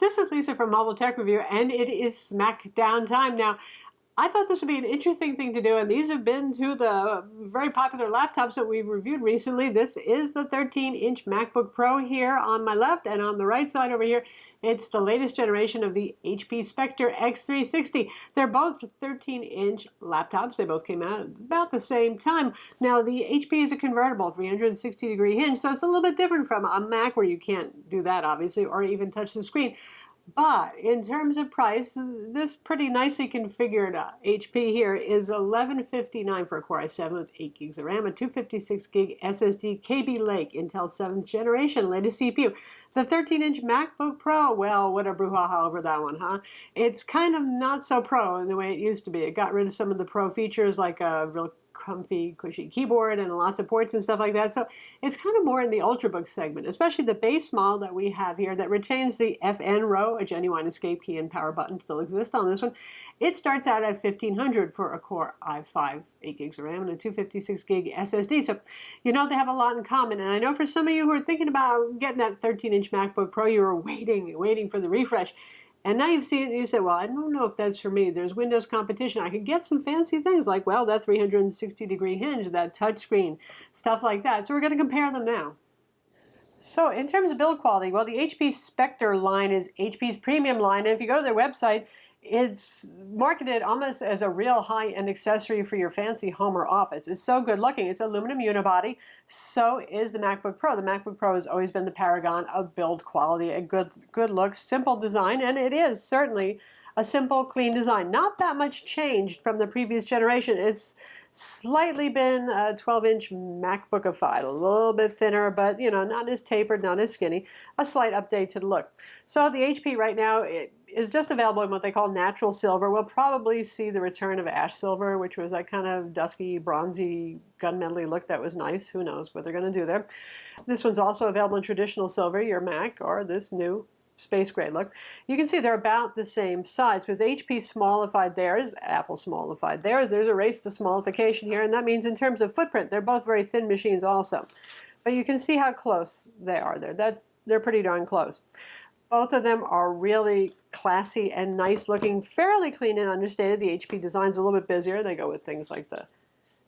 This is Lisa from Mobile Tech Review, and it is Smackdown time. Now, I thought this would be an interesting thing to do, and these have been two of the very popular laptops that we've reviewed recently. This is the 13-inch MacBook Pro here on my left, and on the right side over here, it's the latest generation of the HP Spectre x360. They're both 13-inch laptops. They both came out at about the same time. Now, the HP is a convertible 360-degree hinge, so it's a little bit different from a Mac where you can't do that, obviously, or even touch the screen. But in terms of price, this pretty nicely configured HP here is $1159 for a Core i7 with 8 gigs of RAM, a 256 gig SSD, Kaby Lake, Intel 7th generation, latest CPU. The 13-inch MacBook Pro, well, what a brouhaha over that one, huh? It's kind of not so pro in the way it used to be. It got rid of some of the pro features like a real comfy, cushy keyboard and lots of ports and stuff like that. So it's kind of more in the Ultrabook segment, especially the base model that we have here that retains the FN row, a genuine escape key and power button still exist on this one. It starts out at $1,500 for a Core i5, 8 gigs of RAM and a 256 gig SSD. So you know they have a lot in common. And I know for some of you who are thinking about getting that 13-inch MacBook Pro, you were waiting for the refresh. And now you've seen it and you say, well, I don't know if that's for me. There's Windows competition. I could get some fancy things like, well, that 360-degree hinge, that touchscreen, stuff like that. So we're going to compare them now. So in terms of build quality, well, the HP Spectre line is HP's premium line. And if you go to their website, it's marketed almost as a real high-end accessory for your fancy home or office. It's so good looking. It's aluminum unibody. So is the MacBook Pro. The MacBook Pro has always been the paragon of build quality, a good look, simple design, and it is certainly a simple, clean design. Not that much changed from the previous generation. It's slightly been a 12-inch MacBookified, a little bit thinner, but you know, not as tapered, not as skinny. A slight update to the look. So the HP right now, it is just available in what they call natural silver. We'll probably see the return of ash silver, which was that kind of dusky, bronzy, gunmetal-y look that was nice. Who knows what they're going to do there. This one's also available in traditional silver, your Mac, or this new space gray look. You can see they're about the same size because HP smallified theirs, Apple smallified theirs. There's a race to smallification here, and that means in terms of footprint, they're both very thin machines also. But you can see how close they are there. They're pretty darn close. Both of them are really classy and nice looking, fairly clean and understated. The HP design's a little bit busier. They go with things like the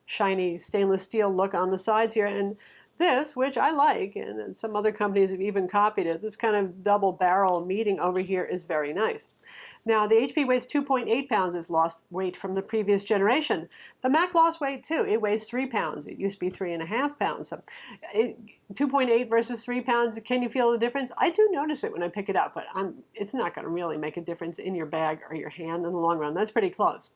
shiny stainless steel look on the sides here. And this, which I like, and some other companies have even copied it, this kind of double barrel meeting over here is very nice. Now, the HP weighs 2.8 pounds. It's lost weight from the previous generation. The Mac lost weight too. It weighs 3 pounds. It used to be 3.5 pounds. So 2.8 versus 3 pounds, can you feel the difference? I do notice it when I pick it up, but it's not going to really make a difference in your bag or your hand in the long run. That's pretty close.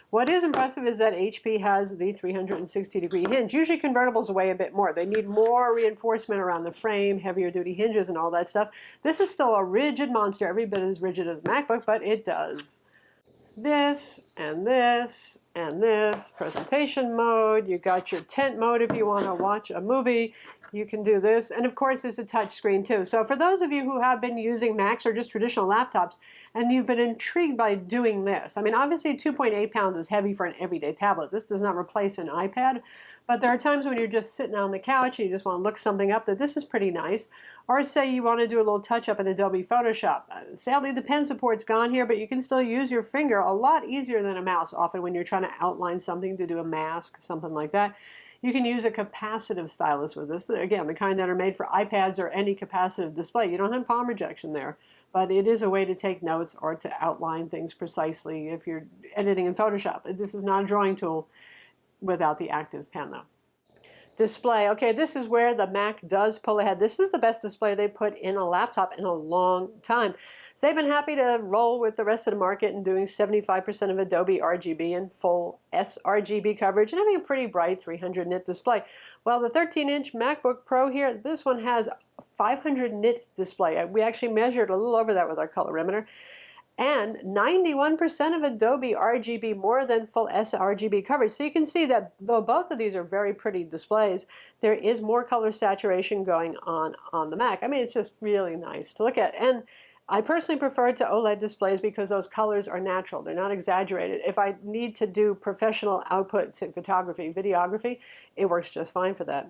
What is impressive is that HP has the 360-degree hinge. Usually convertibles weigh a bit more. They need more reinforcement around the frame, heavier duty hinges and all that stuff. This is still a rigid monster, every bit as rigid as MacBook, but it does this and this and this. Presentation mode, you got your tent mode if you want to watch a movie. You can do this, and of course it's a touch screen too. So for those of you who have been using Macs or just traditional laptops and you've been intrigued by doing this, I mean obviously 2.8 pounds is heavy for an everyday tablet. This does not replace an iPad, but there are times when you're just sitting on the couch and you just want to look something up that this is pretty nice. Or say you want to do a little touch up in Adobe Photoshop. Sadly the pen support's gone here, but you can still use your finger a lot easier than a mouse often when you're trying to outline something, to do a mask, something like that. You can use a capacitive stylus with this. Again, the kind that are made for iPads or any capacitive display. You don't have palm rejection there, but it is a way to take notes or to outline things precisely if you're editing in Photoshop. This is not a drawing tool without the active pen though. Display. Okay, this is where the Mac does pull ahead. This is the best display they put in a laptop in a long time. They've been happy to roll with the rest of the market and doing 75% of Adobe RGB and full sRGB coverage and having a pretty bright 300 nit display. Well, the 13-inch MacBook Pro here, this one has 500 nit display. We actually measured a little over that with our colorimeter. And 91% of Adobe RGB, more than full sRGB coverage. So you can see that though both of these are very pretty displays, there is more color saturation going on the Mac. I mean, it's just really nice to look at. And I personally prefer to OLED displays because those colors are natural. They're not exaggerated. If I need to do professional outputs in photography, videography, it works just fine for that.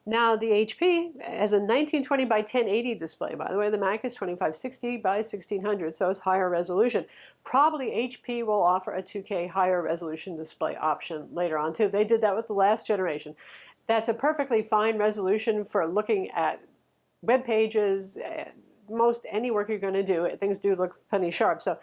Now the HP has a 1920 by 1080 display. By the way, the Mac is 2560 by 1600, so it's higher resolution. Probably HP will offer a 2K higher resolution display option later on too. They did that with the last generation. That's a perfectly fine resolution for looking at web pages, most any work you're going to do. Things do look plenty sharp. So,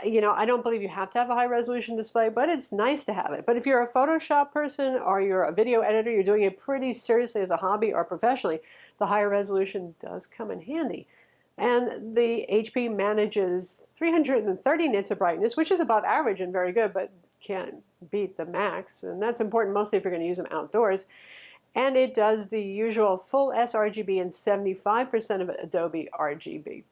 I don't believe you have to have a high resolution display, but it's nice to have it. But if you're a Photoshop person or you're a video editor, you're doing it pretty seriously as a hobby or professionally, the higher resolution does come in handy. And the HP manages 330 nits of brightness, which is above average and very good, but can't beat the Macs. And that's important mostly if you're going to use them outdoors. And it does the usual full sRGB and 75% of Adobe RGB.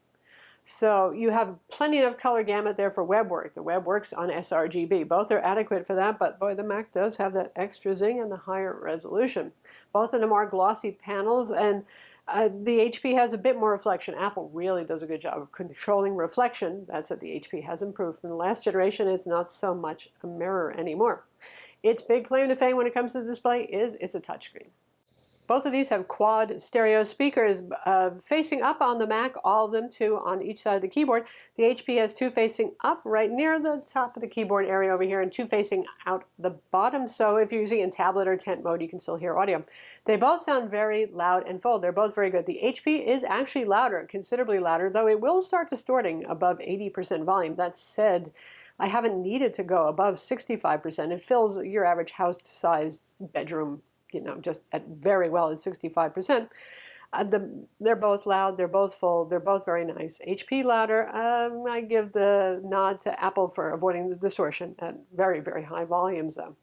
So you have plenty of color gamut there for web work. The web works on sRGB. Both are adequate for that, but boy, the Mac does have that extra zing and the higher resolution. Both of them are glossy panels, and the HP has a bit more reflection. Apple really does a good job of controlling reflection. That's what the HP has improved. From the last generation, it's not so much a mirror anymore. Its big claim to fame when it comes to the display is it's a touchscreen. Both of these have quad stereo speakers facing up on the Mac, all of them two on each side of the keyboard. The HP has two facing up right near the top of the keyboard area over here and two facing out the bottom. So if you're using it in tablet or tent mode, you can still hear audio. They both sound very loud and full. They're both very good. The HP is actually louder, considerably louder, though it will start distorting above 80% volume. That said, I haven't needed to go above 65%. It fills your average house-sized bedroom, just at very well at 65%. They're both loud, they're both full, they're both very nice. HP louder, I give the nod to Apple for avoiding the distortion at very, very high volumes though.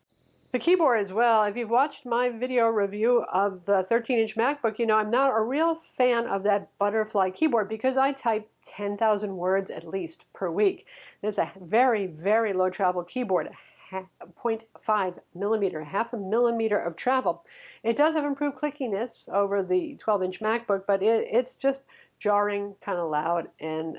The keyboard as well, if you've watched my video review of the 13-inch MacBook, I'm not a real fan of that butterfly keyboard because I type 10,000 words at least per week. There's a very, very low travel keyboard, 0.5 millimeter, half a millimeter of travel. It does have improved clickiness over the 12-inch MacBook, but it's just jarring, kind of loud, and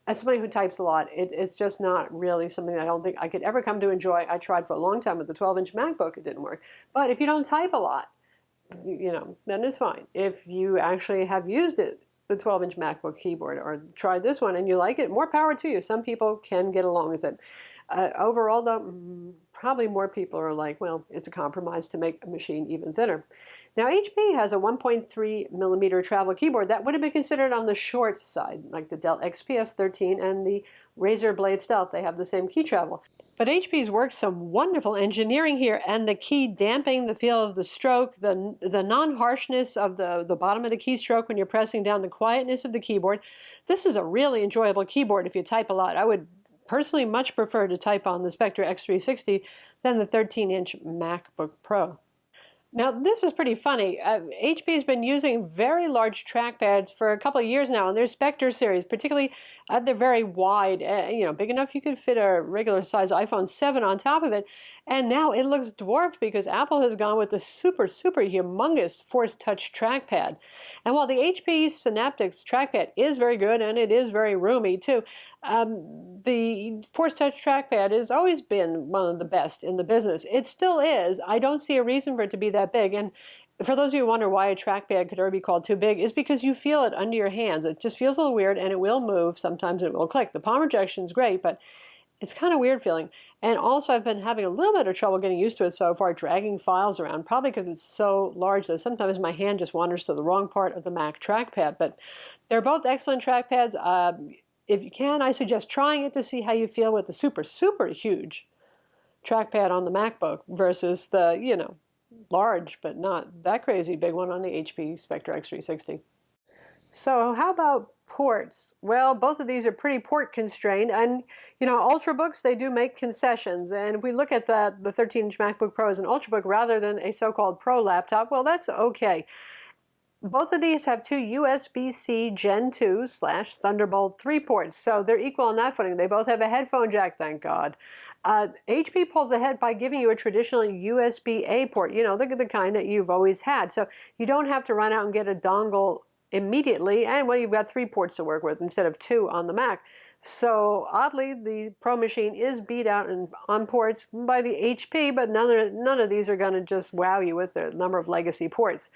as somebody who types a lot, it's just not really something that I don't think I could ever come to enjoy. I tried for a long time with the 12-inch MacBook, it didn't work. But if you don't type a lot, then it's fine. If you actually have used it, the 12-inch MacBook keyboard, or tried this one and you like it, more power to you. Some people can get along with it. Overall, though, probably more people are like, well, it's a compromise to make a machine even thinner. Now, HP has a 1.3 millimeter travel keyboard that would have been considered on the short side, like the Dell XPS 13 and the Razer Blade Stealth. They have the same key travel. But HP's worked some wonderful engineering here, and the key damping, the feel of the stroke, the non-harshness of the bottom of the keystroke when you're pressing down, the quietness of the keyboard. This is a really enjoyable keyboard if you type a lot. I would personally much prefer to type on the Spectre x360 than the 13-inch MacBook Pro. Now, this is pretty funny. HP's been using very large trackpads for a couple of years now, and their Spectre series, particularly, they're very wide, big enough you could fit a regular size iPhone 7 on top of it. And now it looks dwarfed because Apple has gone with the super, super humongous Force Touch trackpad. And while the HP Synaptics trackpad is very good and it is very roomy too, the Force Touch trackpad has always been one of the best in the business. It still is. I don't see a reason for it to be that big. And for those of you who wonder why a trackpad could ever be called too big, is because you feel it under your hands. It just feels a little weird, and it will move sometimes, and it will click. The palm rejection is great, but it's kind of weird feeling. And also, I've been having a little bit of trouble getting used to it so far, dragging files around, probably because it's so large that sometimes my hand just wanders to the wrong part of the Mac trackpad. But they're both excellent trackpads. If you can, I suggest trying it to see how you feel with the super, super huge trackpad on the MacBook versus the, large but not that crazy big one on the HP Spectre x360. So how about ports? Well, both of these are pretty port constrained, and Ultrabooks, they do make concessions. And if we look at the 13-inch MacBook Pro as an Ultrabook rather than a so-called Pro laptop, well, that's okay. Both of these have two USB-C Gen 2/Thunderbolt 3 ports, so they're equal on that footing. They both have a headphone jack, thank God. HP pulls ahead by giving you a traditional USB-A port, the kind that you've always had. So you don't have to run out and get a dongle immediately, and well, you've got 3 ports to work with instead of 2 on the Mac. So oddly, the Pro machine is beat out on ports by the HP, but none of these are going to just wow you with the number of legacy ports.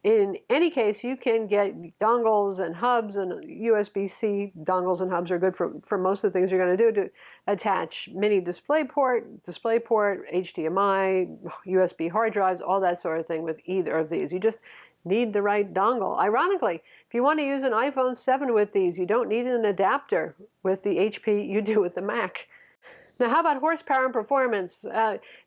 In any case, you can get dongles and hubs, and USB-C dongles and hubs are good for most of the things you're going to do to attach mini DisplayPort, HDMI, USB hard drives, all that sort of thing with either of these. You just need the right dongle. Ironically, if you want to use an iPhone 7 with these, you don't need an adapter with the HP, you do with the Mac. Now, how about horsepower and performance?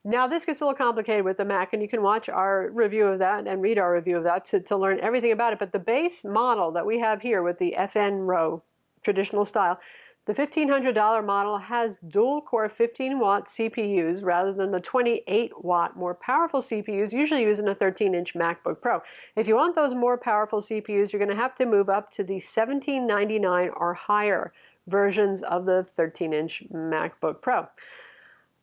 Now, this gets a little complicated with the Mac, and you can watch our review of that and read our review of that to learn everything about it. But the base model that we have here with the FN row, traditional style, the $1,500 model has dual-core 15-watt CPUs rather than the 28-watt more powerful CPUs usually used in a 13-inch MacBook Pro. If you want those more powerful CPUs, you're going to have to move up to the $1,799 or higher versions of the 13-inch MacBook Pro.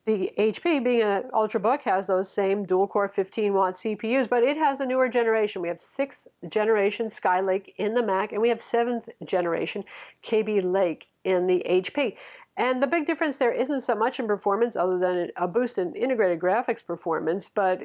The HP, being an Ultrabook, has those same dual-core 15-watt CPUs, but it has a newer generation. We have 6th generation Skylake in the Mac, and we have 7th generation Kaby Lake in the HP. And the big difference there isn't so much in performance other than a boost in integrated graphics performance, but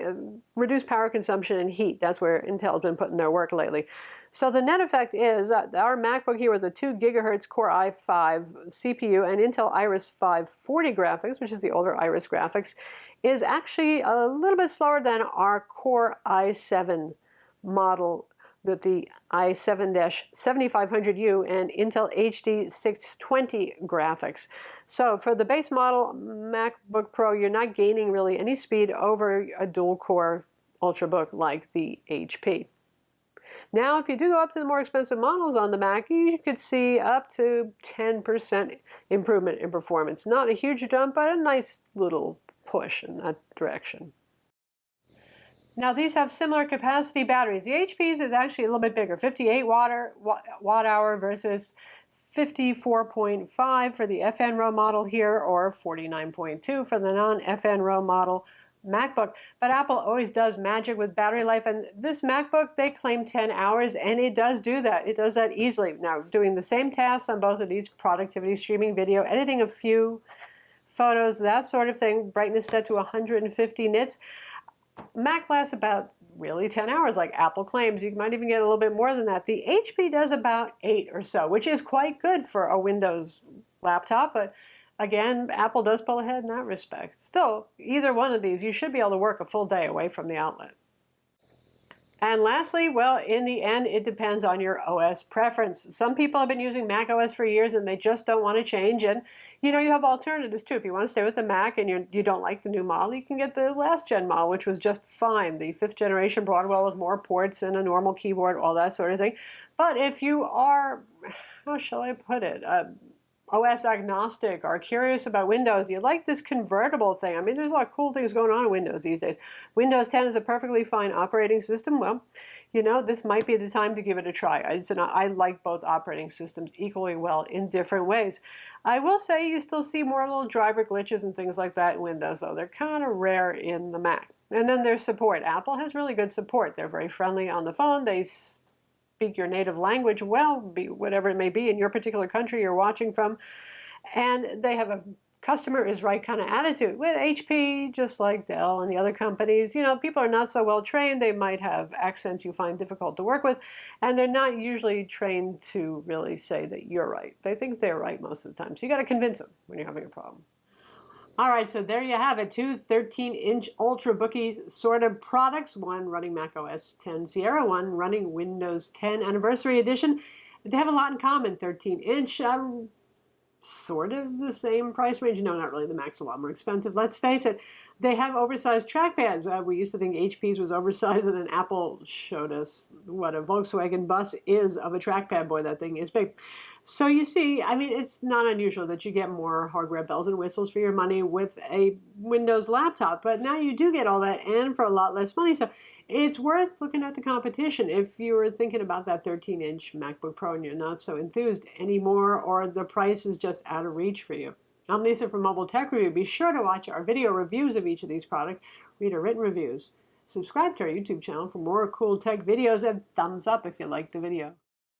reduced power consumption and heat. That's where Intel's been putting their work lately. So the net effect is that our MacBook here with the 2 GHz Core i5 CPU and Intel Iris 540 graphics, which is the older Iris graphics, is actually a little bit slower than our Core i7 model with the i7-7500U and Intel HD 620 graphics. So for the base model MacBook Pro, you're not gaining really any speed over a dual-core Ultrabook like the HP. Now, if you do go up to the more expensive models on the Mac, you could see up to 10% improvement in performance. Not a huge jump, but a nice little push in that direction. Now, these have similar capacity batteries. The HP's is actually a little bit bigger, 58 watt hour versus 54.5 for the FN row model here, or 49.2 for the non-FN row model MacBook. But Apple always does magic with battery life, and this MacBook, they claim 10 hours, and it does do that. It does that easily. Now, doing the same tasks on both of these, productivity, streaming video, editing a few photos, that sort of thing, brightness set to 150 nits. Mac lasts about really 10 hours like Apple claims. You might even get a little bit more than that. The HP does about 8 or so, which is quite good for a Windows laptop, but again, Apple does pull ahead in that respect. Still, either one of these, you should be able to work a full day away from the outlet. And lastly, well, in the end, it depends on your OS preference. Some people have been using Mac OS for years and they just don't want to change. And, you know, you have alternatives too. If you want to stay with the Mac and you don't like the new model, you can get the last gen model, which was just fine. The 5th generation Broadwell with more ports and a normal keyboard, all that sort of thing. But if you are, how shall I put it, OS agnostic or curious about Windows, you like this convertible thing. I mean, there's a lot of cool things going on in Windows these days. Windows 10 is a perfectly fine operating system. Well, you know, this might be the time to give it a try. I like both operating systems equally well in different ways. I will say you still see more little driver glitches and things like that in Windows, though. They're kind of rare in the Mac. And then there's support. Apple has really good support. They're very friendly on the phone. They speak your native language well, whatever it may be in your particular country you're watching from. And they have a customer is right kind of attitude. With HP, just like Dell and the other companies, you know, people are not so well trained. They might have accents you find difficult to work with, and they're not usually trained to really say that you're right. They think they're right most of the time. So you got to convince them when you're having a problem. All right, so there you have it, 2 13-inch Ultrabooky sort of products, one running Mac OS X Sierra, one running Windows 10 Anniversary Edition. They have a lot in common, 13-inch, sort of the same price range. No, not really. The Mac's a lot more expensive. Let's face it. They have oversized trackpads. We used to think HP's was oversized, and then Apple showed us what a Volkswagen bus is of a trackpad. Boy, that thing is big. So you see, I mean, it's not unusual that you get more hardware bells and whistles for your money with a Windows laptop, but now you do get all that and for a lot less money. So it's worth looking at the competition if you were thinking about that 13-inch MacBook Pro and you're not so enthused anymore, or the price is just out of reach for you. I'm Lisa from Mobile Tech Review. Be sure to watch our video reviews of each of these products, read our written reviews, subscribe to our YouTube channel for more cool tech videos, and thumbs up if you liked the video.